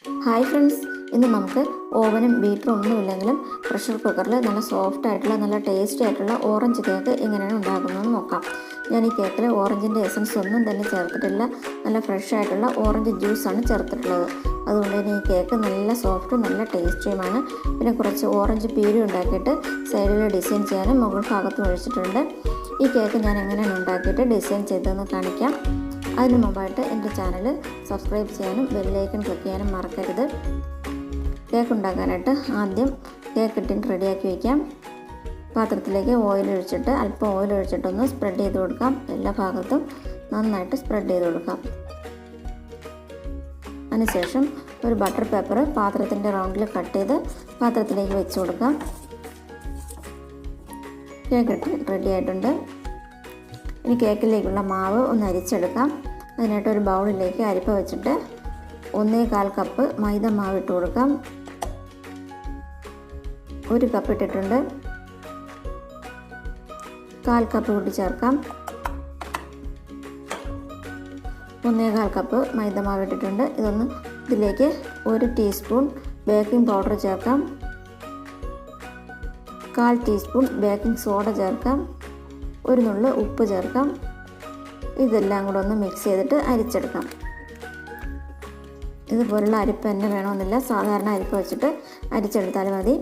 Hi friends, ഇന്ന് നമുക്ക് ഓവനും ബീറ്ററും ഒന്നുമില്ലെങ്കിലും പ്രഷർ കുക്കറിൽ നല്ല സോഫ്റ്റ് ആയിട്ടുള്ള നല്ല ടേസ്റ്റി ആയിട്ടുള്ള ഓറഞ്ച് കേക്ക് എങ്ങനെയാണ് ഉണ്ടാക്കുന്നതെന്ന് നോക്കാം. ഞാൻ ഈ കേക്കിൽ ഓറഞ്ചിൻ്റെ എസൻസ് ഒന്നും തന്നെ ചേർത്തിട്ടില്ല. നല്ല ഫ്രഷ് ആയിട്ടുള്ള ഓറഞ്ച് ജ്യൂസാണ് ചേർത്തിട്ടുള്ളത്. അതുകൊണ്ട് തന്നെ ഈ കേക്ക് നല്ല സോഫ്റ്റും നല്ല ടേസ്റ്റിയുമാണ്. പിന്നെ കുറച്ച് ഓറഞ്ച് പീരി ഉണ്ടാക്കിയിട്ട് സൈഡിൽ ഡിസൈൻ ചെയ്യാനും മുകൾ ഭാഗത്തും ഒഴിച്ചിട്ടുണ്ട്. ഈ കേക്ക് ഞാൻ എങ്ങനെയാണ് ഉണ്ടാക്കിയിട്ട് ഡിസൈൻ ചെയ്തതെന്ന് കാണിക്കാം. അതിന് മുമ്പായിട്ട് എൻ്റെ ചാനൽ സബ്സ്ക്രൈബ് ചെയ്യാനും ബെല്ലൈക്കൺ ക്ലിക്ക് ചെയ്യാനും മറക്കരുത്. കേക്ക് ഉണ്ടാക്കാനായിട്ട് ആദ്യം കേക്ക് ടിൻ റെഡിയാക്കി വയ്ക്കാം. പാത്രത്തിലേക്ക് ഓയിൽ ഒഴിച്ചിട്ട് അല്പം ഓയിൽ ഒഴിച്ചിട്ടൊന്ന് സ്പ്രെഡ് ചെയ്ത് കൊടുക്കാം. എല്ലാ ഭാഗത്തും നന്നായിട്ട് സ്പ്രെഡ് ചെയ്ത് കൊടുക്കാം. അതിനുശേഷം ഒരു ബട്ടർ പേപ്പർ പാത്രത്തിൻ്റെ റൗണ്ടിൽ കട്ട് ചെയ്ത് പാത്രത്തിലേക്ക് വെച്ച് കൊടുക്കാം. കേക്ക് ടിൻ റെഡി ആയിട്ടുണ്ട്. ഇനി കേക്കിലേക്കുള്ള മാവ് ഒന്ന് അരിച്ചെടുക്കാം. അതിനായിട്ട് ഒരു ബൗളിലേക്ക് അരിപ്പ വെച്ചിട്ട് 1/4 കപ്പ് മൈദ മാവ് ഇട്ട് കൊടുക്കാം. 1 കപ്പ് ഇട്ടിട്ടുണ്ട്. 1/4 കപ്പ് കൂട്ടി ചേർക്കാം. 1/4 കപ്പ് മൈദ മാവ് ഇട്ടിട്ടുണ്ട്. ഇതിലേക്ക് 1 ടീസ്പൂൺ ബേക്കിംഗ് പൗഡർ ചേർക്കാം. 1/4 ടീസ്പൂൺ ബേക്കിംഗ് സോഡ ചേർക്കാം. 1 നുള്ള് ഉപ്പ് ചേർക്കാം. ഇതെല്ലാം കൂടെ ഒന്ന് മിക്സ് ചെയ്തിട്ട് അരിച്ചെടുക്കാം. ഇതുപോലുള്ള അരിപ്പ് തന്നെ വേണമെന്നില്ല, സാധാരണ അരിപ്പ് വെച്ചിട്ട് അരിച്ചെടുത്താലും മതി.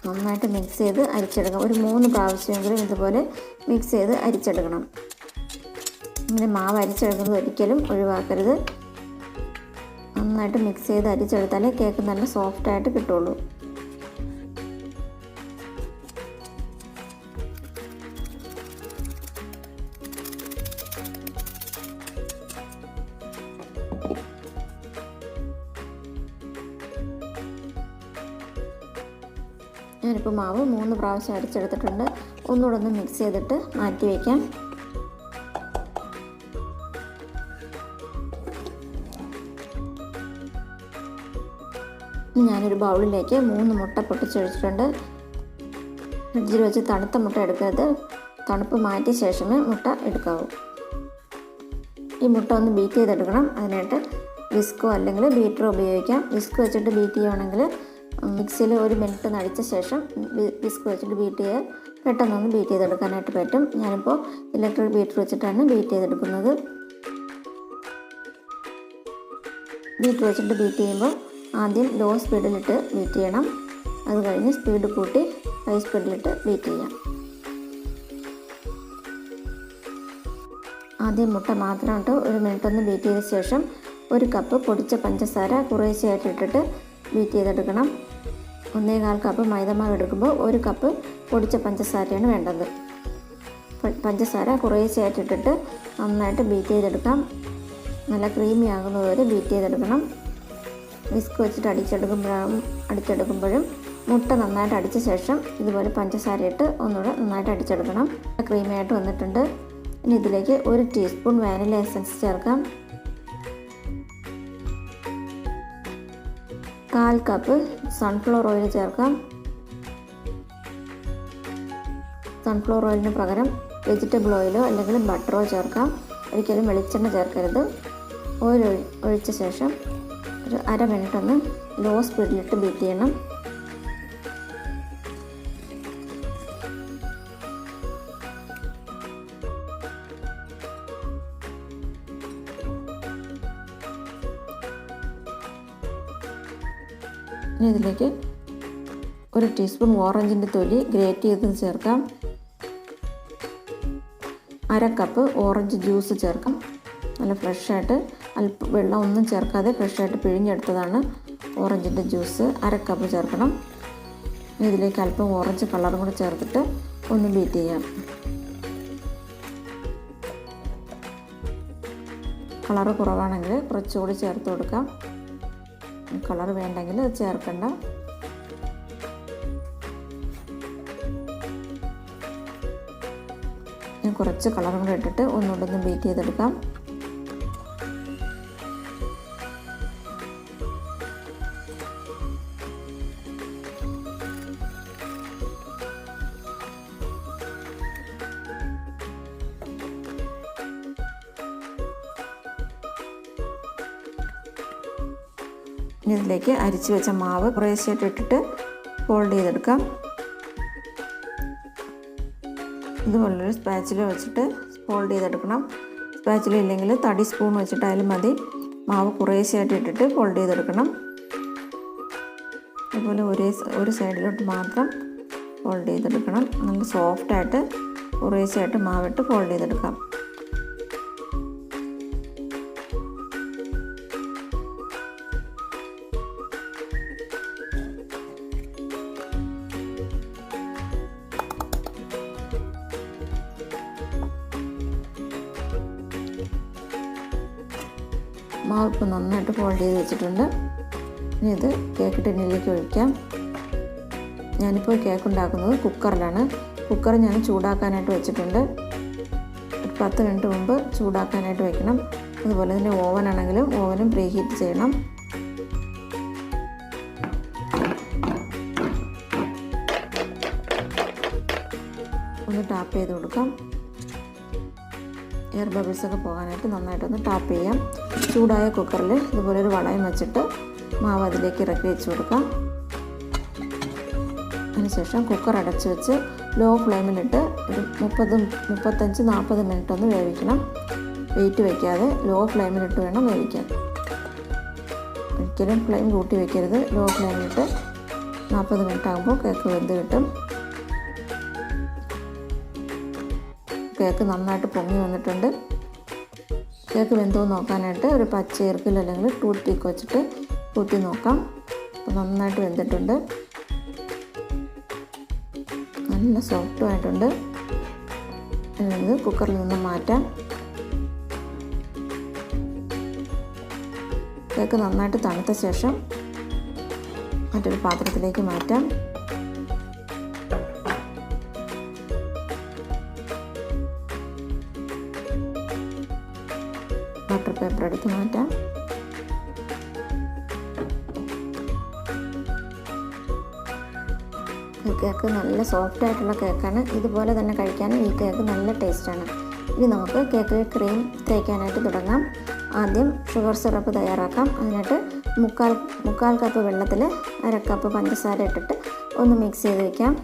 നന്നായിട്ട് മിക്സ് ചെയ്ത് അരിച്ചെടുക്കാം. ഒരു 3 പ്രാവശ്യമെങ്കിലും ഇതുപോലെ മിക്സ് ചെയ്ത് അരിച്ചെടുക്കണം. ഇങ്ങനെ മാവ് അരിച്ചെടുക്കുന്നത് ഒരിക്കലും ഒഴിവാക്കരുത്. നന്നായിട്ട് മിക്സ് ചെയ്ത് അരിച്ചെടുത്താലേ കേക്ക് നല്ല സോഫ്റ്റായിട്ട് കിട്ടുള്ളൂ. ഞാനിപ്പോൾ മാവ് 3 പ്രാവശ്യം അരിച്ചെടുത്തിട്ടുണ്ട്. ഒന്നുകൂടെ ഒന്ന് മിക്സ് ചെയ്തിട്ട് മാറ്റി വയ്ക്കാം. ഞാനൊരു ബൗളിലേക്ക് 3 മുട്ട പൊട്ടിച്ചൊഴിച്ചിട്ടുണ്ട്. ഫ്രിഡ്ജിൽ വെച്ച് തണുത്ത മുട്ട എടുക്കരുത്. തണുപ്പ് മാറ്റിയ ശേഷമേ മുട്ട എടുക്കാവൂ. ഈ മുട്ട ഒന്ന് ബീറ്റ് ചെയ്തെടുക്കണം. അതിനായിട്ട് വിസ്കോ അല്ലെങ്കിൽ ബീറ്ററോ ഉപയോഗിക്കാം. വിസ്ക് വെച്ചിട്ട് ബീറ്റ് ചെയ്യുകയാണെങ്കിൽ മിക്സിയിൽ 1 മിനിറ്റ് നടിച്ച ശേഷം വിസ്ക് വെച്ചിട്ട് ബീറ്റ് ചെയ്യാൻ പെട്ടെന്നൊന്ന് ബീറ്റ് ചെയ്തെടുക്കാനായിട്ട് പറ്റും. ഞാനിപ്പോൾ ഇലക്ട്രിക് ബീറ്റർ വെച്ചിട്ടാണ് ബീറ്റ് ചെയ്തെടുക്കുന്നത്. ബീറ്റർ വെച്ചിട്ട് ബീറ്റ് ചെയ്യുമ്പോൾ ആദ്യം ലോ സ്പീഡിലിട്ട് ബീറ്റ് ചെയ്യണം. അത് കഴിഞ്ഞ് സ്പീഡ് കൂട്ടി ഹൈ സ്പീഡിലിട്ട് ബീറ്റ് ചെയ്യാം. ആദ്യം മുട്ട മാത്രമായിട്ട് 1 മിനിറ്റ് ഒന്ന് ബീറ്റ് ചെയ്ത ശേഷം 1 കപ്പ് പൊടിച്ച പഞ്ചസാര കുറേശ്ശെയായിട്ട് ഇട്ടിട്ട് ബീറ്റ് ചെയ്തെടുക്കണം. 1/4 കപ്പ് മൈദമാവ് എടുക്കുമ്പോൾ 1 കപ്പ് പൊടിച്ച പഞ്ചസാരയാണ് വേണ്ടത്. പഞ്ചസാര കുറേശ്ശെയായിട്ട് ഇട്ടിട്ട് നന്നായിട്ട് ബീറ്റ് ചെയ്തെടുക്കാം. നല്ല ക്രീമി ആകുന്നതുവരെ ബീറ്റ് ചെയ്തെടുക്കണം. വിസ്ക് വെച്ചിട്ട് അടിച്ചെടുക്കുമ്പോഴും മുട്ട നന്നായിട്ട് അടിച്ച ശേഷം ഇതുപോലെ പഞ്ചസാര ഇട്ട് ഒന്നുകൂടെ നന്നായിട്ട് അടിച്ചെടുക്കണം. ക്രീമി ആയിട്ട് വന്നിട്ടുണ്ട്. ഇനി ഇതിലേക്ക് 1 ടീസ്പൂൺ വാനില എസൻസ് ചേർക്കാം. 1/4 കപ്പ് സൺഫ്ലവർ ഓയിൽ ചേർക്കാം. സൺഫ്ലവർ ഓയിലിന് പകരം വെജിറ്റബിൾ ഓയിലോ അല്ലെങ്കിൽ ബട്ടറോ ചേർക്കാം. ഒരിക്കലും വെളിച്ചെണ്ണ ചേർക്കരുത്. ഓയിൽ ഒഴിച്ച ശേഷം ഒരു 1/2 മിനിറ്റ് ഒന്ന് ലോ സ്പീഡിലിട്ട് ബീറ്റ് ചെയ്യണം. ഇനി ഇതിലേക്ക് 1 ടീസ്പൂൺ ഓറഞ്ചിൻ്റെ തൊലി ഗ്രേറ്റ് ചെയ്ത് ചേർക്കാം. 1/2 കപ്പ് ഓറഞ്ച് ജ്യൂസ് ചേർക്കാം. നല്ല ഫ്രഷായിട്ട് അല്പം വെള്ളം ഒന്നും ചേർക്കാതെ ഫ്രഷായിട്ട് പിഴിഞ്ഞെടുത്തതാണ് ഓറഞ്ചിൻ്റെ ജ്യൂസ്. 1/2 കപ്പ് ചേർക്കണം. ഇതിലേക്ക് അല്പം ഓറഞ്ച് കളറും കൂടെ ചേർത്തിട്ട് ഒന്ന് ബീറ്റ് ചെയ്യാം. കളറ് കുറവാണെങ്കിൽ കുറച്ചുകൂടി ചേർത്ത് കൊടുക്കാം. കളർ വേണ്ടെങ്കിൽ അത് ചേർക്കണ്ട. കുറച്ച് കളറും കൂടെ ഇട്ടിട്ട് ഒന്നുകൂടെ ബീറ്റ് ചെയ്തെടുക്കാം. ഇനി ഇതിലേക്ക് അരിച്ച് വെച്ച മാവ് കുറേശ്ശായിട്ട് ഇട്ടിട്ട് ഫോൾഡ് ചെയ്തെടുക്കാം. ഇതുപോലൊരു സ്പാച്ചില വെച്ചിട്ട് ഫോൾഡ് ചെയ്തെടുക്കണം. സ്പാച്ചില ഇല്ലെങ്കിൽ തടി സ്പൂൺ വെച്ചിട്ടായാലും മതി. മാവ് കുറേശ്ശായിട്ട് ഇട്ടിട്ട് ഫോൾഡ് ചെയ്തെടുക്കണം. അതുപോലെ ഒരു സൈഡിലോട്ട് മാത്രം ഫോൾഡ് ചെയ്തെടുക്കണം. നല്ല സോഫ്റ്റായിട്ട് കുറേശ്ശായിട്ട് മാവിട്ട് ഫോൾഡ് ചെയ്തെടുക്കാം. മാവ് ഇപ്പോൾ നന്നായിട്ട് ഫോൾഡ് ചെയ്ത് വെച്ചിട്ടുണ്ട്. ഇനി ഇത് കേക്ക് ടിന്നിലേക്ക് ഒഴിക്കാം. ഞാനിപ്പോൾ കേക്ക് ഉണ്ടാക്കുന്നത് കുക്കറിലാണ്. കുക്കർ ഞാൻ ചൂടാക്കാനായിട്ട് വെച്ചിട്ടുണ്ട്. ഒരു 10 മിനിറ്റ് മുമ്പ് ചൂടാക്കാനായിട്ട് വെക്കണം. അതുപോലെ തന്നെ ഓവനാണെങ്കിലും ഓവനും പ്രീഹീറ്റ് ചെയ്യണം. ഒന്ന് ടാപ്പ് ചെയ്ത് കൊടുക്കാം. എയർ ബബിൾസൊക്കെ പോകാനായിട്ട് നന്നായിട്ടൊന്ന് ടാപ്പ് ചെയ്യാം. ചൂടായ കുക്കറിൽ ഇതുപോലെ ഒരു വളയം വെച്ചിട്ട് മാവ് അതിലേക്ക് ഇറക്കി വെച്ച് കൊടുക്കാം. അതിനുശേഷം കുക്കർ അടച്ച് വെച്ച് ലോ ഫ്ലെയിമിലിട്ട് ഒരു 35-40 മിനിറ്റ് ഒന്ന് വേവിക്കണം. വെയിറ്റ് വയ്ക്കാതെ ലോ ഫ്ലെയിമിലിട്ട് വേണം വേവിക്കാൻ. ഒരിക്കലും ഫ്ലെയിം കൂട്ടി വയ്ക്കരുത്. ലോ ഫ്ലെയിമിലിട്ട് 40 മിനിറ്റ് ആകുമ്പോൾ കേക്ക് വെന്ത് കിട്ടും. കേക്ക് നന്നായിട്ട് പൊങ്ങി വന്നിട്ടുണ്ട്. കേക്ക് വെന്തോ നോക്കാനായിട്ട് ഒരു പച്ച ഈർക്കിൽ അല്ലെങ്കിൽ ടൂത്ത് പിക്ക് വെച്ചിട്ട് കുത്തി നോക്കാം. അപ്പോൾ നന്നായിട്ട് വെന്തിട്ടുണ്ട്. നല്ല സോഫ്റ്റുമായിട്ടുണ്ട്. ഇത് കുക്കറിൽ നിന്ന് മാറ്റാം. കേക്ക് നന്നായിട്ട് തണുത്ത ശേഷം മറ്റൊരു പാത്രത്തിലേക്ക് മാറ്റാം. ബട്ടർ പേപ്പർ എടുത്ത് മാറ്റാം. ഈ കേക്ക് നല്ല സോഫ്റ്റ് ആയിട്ടുള്ള കേക്കാണ്. ഇതുപോലെ തന്നെ കഴിക്കാനും ഈ കേക്ക് നല്ല ടേസ്റ്റാണ്. ഇനി നമുക്ക് കേക്കിൽ ക്രീം തേക്കാനായിട്ട് തുടങ്ങാം. ആദ്യം ഷുഗർ സിറപ്പ് തയ്യാറാക്കാം. അതിനായിട്ട് മുക്കാൽ കപ്പ് വെള്ളത്തിൽ 1/2 കപ്പ് പഞ്ചസാര ഇട്ടിട്ട് ഒന്ന് മിക്സ് ചെയ്ത് വയ്ക്കാം.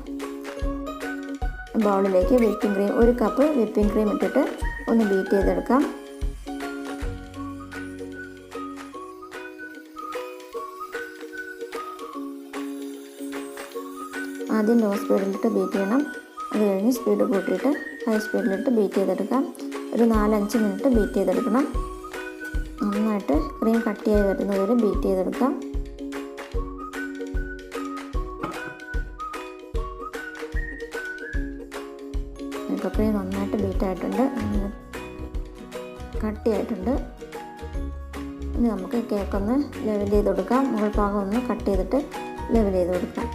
ബൗളിലേക്ക് whipping cream 1 cup whipping cream ഇട്ടിട്ട് ഒന്ന് ബീറ്റ് ചെയ്തെടുക്കാം. ആദ്യം ലോ സ്പീഡിലിട്ട് ബീറ്റ് ചെയ്യണം. അത് കഴിഞ്ഞ് സ്പീഡ് കൂട്ടിയിട്ട് ഹൈ സ്പീഡിലിട്ട് ബീറ്റ് ചെയ്തെടുക്കാം. ഒരു 4-5 മിനിറ്റ് ബീറ്റ് ചെയ്തെടുക്കണം. നന്നായിട്ട് ക്രീം കട്ടിയായി വരുന്നതുവരെ ബീറ്റ് ചെയ്തെടുക്കാം. ഇപ്പോൾ ക്രീം നന്നായിട്ട് ബീറ്റായിട്ടുണ്ട്, കട്ടിയായിട്ടുണ്ട്. ഇനി നമുക്ക് കേക്കൊന്ന് ലെവൽ ചെയ്ത് കൊടുക്കാം. മുകൾ ഭാഗം ഒന്ന് കട്ട് ചെയ്തിട്ട് ലെവൽ ചെയ്ത് കൊടുക്കാം.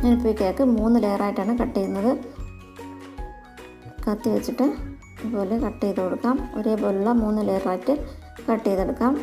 ഞാനിപ്പോൾ ഈ കേക്ക് 3 ലെയറായിട്ടാണ് കട്ട് ചെയ്യുന്നത്. കത്തി വെച്ചിട്ട് ഇതുപോലെ കട്ട് ചെയ്ത് കൊടുക്കാം. ഒരേപോലുള്ള 3 ലെയറായിട്ട് കട്ട് ചെയ്തെടുക്കാം.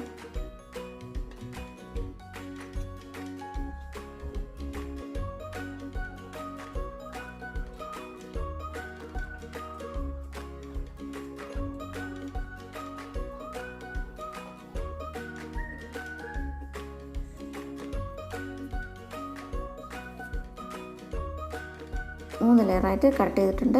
മൂന്ന് ലെയറായിട്ട് കട്ട് ചെയ്തിട്ടുണ്ട്.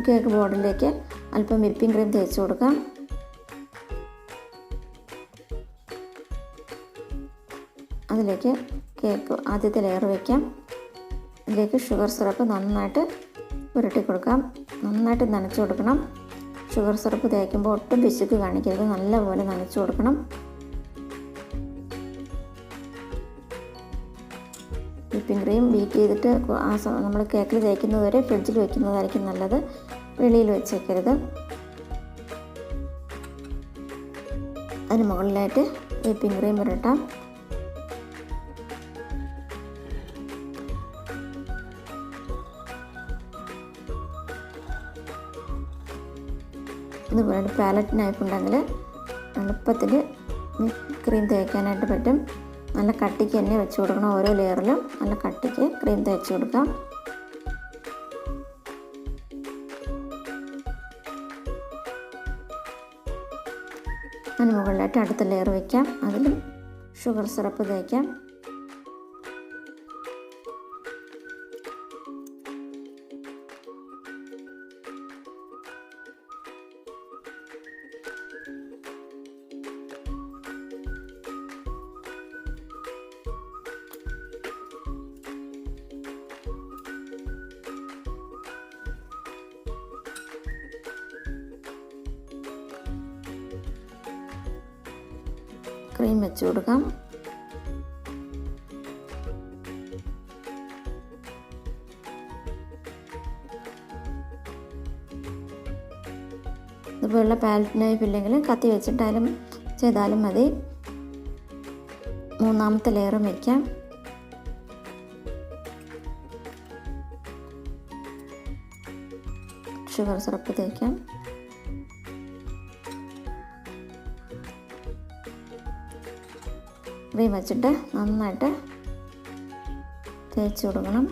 കേക്ക് ബോർഡിലേക്ക് അല്പം വിപ്പിംഗ് ക്രീം തേച്ച് കൊടുക്കാം. അതിലേക്ക് കേക്ക് ആദ്യത്തെ ലെയർ വയ്ക്കാം. അതിലേക്ക് ഷുഗർ സിറപ്പ് നന്നായിട്ട് പുരട്ടി കൊടുക്കാം. നന്നായിട്ട് നനച്ച് കൊടുക്കണം. ഷുഗർ സിറപ്പ് തേക്കുമ്പോൾ ഒട്ടും പിശുക്ക് കാണിക്കരുത്, നല്ലപോലെ നനച്ച് കൊടുക്കണം. വിപ്പിംഗ് ക്രീം ബീറ്റ് ചെയ്തിട്ട് നമ്മൾ കേക്കിൽ തേക്കുന്നത് വരെ ഫ്രിഡ്ജിൽ വയ്ക്കുന്നതായിരിക്കും നല്ലത്, വെളിയിൽ വെച്ചേക്കരുത്. അതിന് മുകളിലായിട്ട് വിപ്പിംഗ് ക്രീം പുരട്ടാം. ഇതുപോലെ പാലറ്റ് നൈഫ് ഉണ്ടെങ്കിൽ എളുപ്പത്തിൽ ക്രീം തേക്കാനായിട്ട് പറ്റും. നല്ല കട്ടിക്ക് തന്നെ വെച്ച് കൊടുക്കണം. ഓരോ ലെയറിലും നല്ല കട്ടിക്ക് ക്രീം തേച്ച് കൊടുക്കാം. അതിന് മുകളിലായിട്ട് അടുത്ത ലെയർ വയ്ക്കാം. അതിലും ഷുഗർ സിറപ്പ് തേക്കാം. ക്രീം വെച്ച് കൊടുക്കാം. ഇതുപോലുള്ള പാലറ്റ് നൈഫ് ഇല്ലെങ്കിൽ കത്തി വെച്ചിട്ടാലും ചെയ്താലും മതി. മൂന്നാമത്തെ ലെയറും വയ്ക്കാം. Sugar syrup തേക്കാം. ക്രീം വെച്ചിട്ട് നന്നായിട്ട് തേച്ച് കൊടുക്കണം.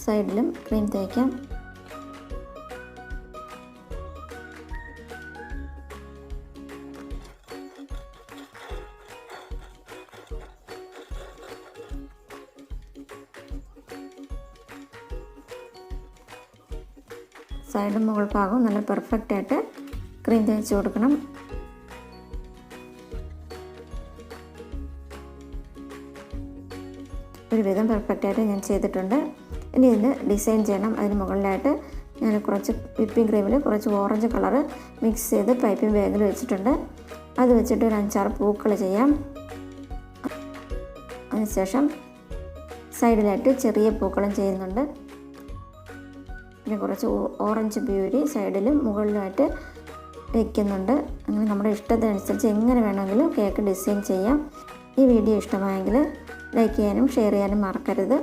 സൈഡിലും ക്രീം തേക്കാം. സൈഡും മുകൾ ഭാഗവും നല്ല പെർഫെക്റ്റായിട്ട് ക്രീം തേച്ച് കൊടുക്കണം. ഒരുവിധം പെർഫെക്റ്റായിട്ട് ഞാൻ ചെയ്തിട്ടുണ്ട്. ഇനി ഇതിന് ഡിസൈൻ ചെയ്യണം. അതിന് മുകളിലായിട്ട് ഞാൻ കുറച്ച് വിപ്പിംഗ് ക്രീമിൽ കുറച്ച് ഓറഞ്ച് കളറ് മിക്സ് ചെയ്ത് പൈപ്പിംഗ് ബാഗിൽ വെച്ചിട്ടുണ്ട്. അത് വെച്ചിട്ട് ഒരു 5-6 പൂക്കൾ ചെയ്യാം. അതിനുശേഷം സൈഡിലായിട്ട് ചെറിയ പൂക്കളും ചെയ്യുന്നുണ്ട്. പിന്നെ കുറച്ച് ഓറഞ്ച് പ്യൂരി സൈഡിലും മുകളിലുമായിട്ട് വയ്ക്കുന്നുണ്ട്. അങ്ങനെ നമ്മുടെ ഇഷ്ടത്തിനനുസരിച്ച് എങ്ങനെ വേണമെങ്കിലും കേക്ക് ഡിസൈൻ ചെയ്യാം. ഈ വീഡിയോ ഇഷ്ടമായെങ്കിൽ ലൈക്ക് ചെയ്യാനും ഷെയർ ചെയ്യാനും മറക്കരുത്.